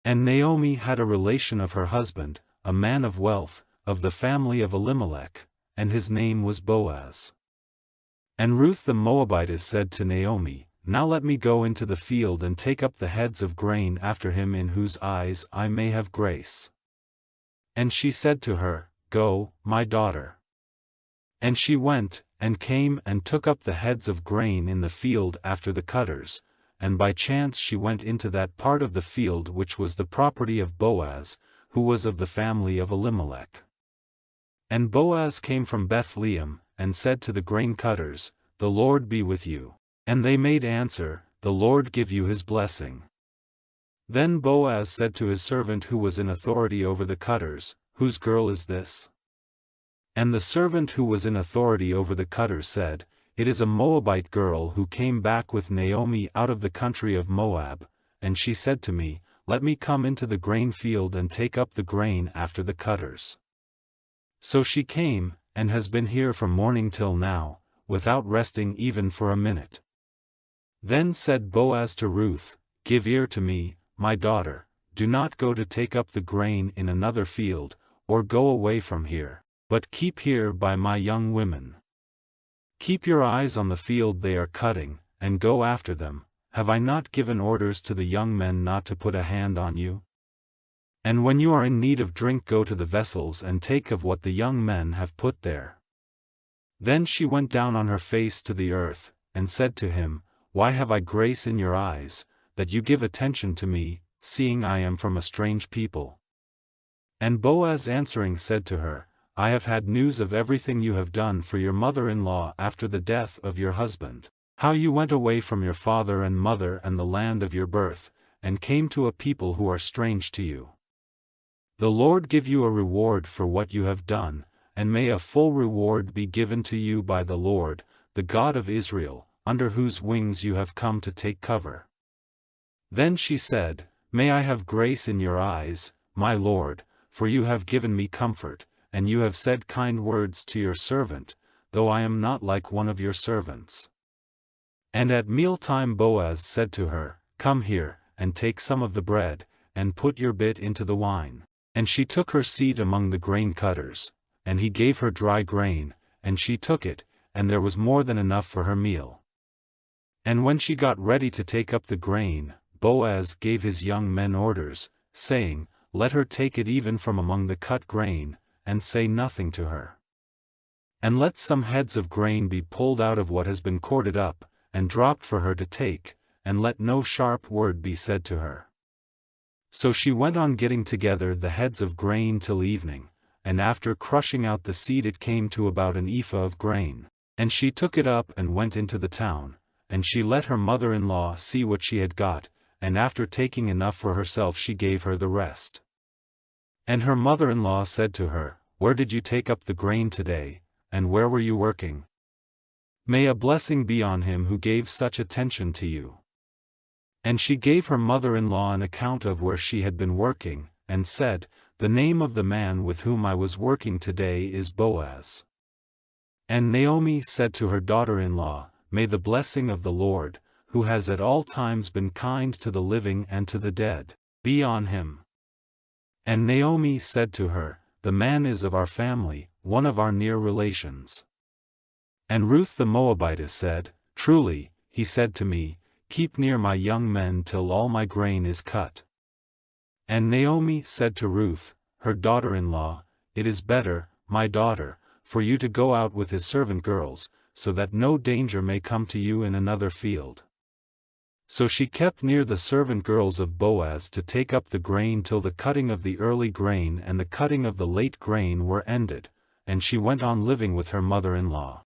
And Naomi had a relation of her husband, a man of wealth, of the family of Elimelech, and his name was Boaz. And Ruth the Moabitess said to Naomi, Now let me go into the field and take up the heads of grain after him in whose eyes I may have grace. And she said to her, Go, my daughter. And she went, and came and took up the heads of grain in the field after the cutters, and by chance she went into that part of the field which was the property of Boaz, who was of the family of Elimelech. And Boaz came from Bethlehem, and said to the grain cutters, The Lord be with you. And they made answer, The Lord give you his blessing. Then Boaz said to his servant who was in authority over the cutters, Whose girl is this? And the servant who was in authority over the cutters said, It is a Moabite girl who came back with Naomi out of the country of Moab, and she said to me, Let me come into the grain field and take up the grain after the cutters. So she came, and has been here from morning till now, without resting even for a minute. Then said Boaz to Ruth, Give ear to me, my daughter, do not go to take up the grain in another field, or go away from here, but keep here by my young women. Keep your eyes on the field they are cutting, and go after them. Have I not given orders to the young men not to put a hand on you? And when you are in need of drink, go to the vessels and take of what the young men have put there. Then she went down on her face to the earth, and said to him, Why have I grace in your eyes, that you give attention to me, seeing I am from a strange people? And Boaz answering said to her, I have had news of everything you have done for your mother-in-law after the death of your husband, how you went away from your father and mother and the land of your birth, and came to a people who are strange to you. The Lord give you a reward for what you have done, and may a full reward be given to you by the Lord, the God of Israel, under whose wings you have come to take cover. Then she said, May I have grace in your eyes, my Lord, for you have given me comfort, and you have said kind words to your servant, though I am not like one of your servants. And at mealtime Boaz said to her, Come here, and take some of the bread, and put your bit into the wine. And she took her seat among the grain cutters, and he gave her dry grain, and she took it, and there was more than enough for her meal. And when she got ready to take up the grain, Boaz gave his young men orders, saying, Let her take it even from among the cut grain, and say nothing to her. And let some heads of grain be pulled out of what has been corded up, and dropped for her to take, and let no sharp word be said to her. So she went on getting together the heads of grain till evening, and after crushing out the seed it came to about an ephah of grain. And she took it up and went into the town, and she let her mother-in-law see what she had got, and after taking enough for herself she gave her the rest. And her mother-in-law said to her, Where did you take up the grain today, and where were you working? May a blessing be on him who gave such attention to you. And she gave her mother-in-law an account of where she had been working, and said, The name of the man with whom I was working today is Boaz. And Naomi said to her daughter-in-law, May the blessing of the Lord, who has at all times been kind to the living and to the dead, be on him. And Naomi said to her, The man is of our family, one of our near relations. And Ruth the Moabitess said, Truly, he said to me, Keep near my young men till all my grain is cut. And Naomi said to Ruth, her daughter-in-law, It is better, my daughter, for you to go out with his servant girls, so that no danger may come to you in another field. So she kept near the servant girls of Boaz to take up the grain till the cutting of the early grain and the cutting of the late grain were ended, and she went on living with her mother-in-law.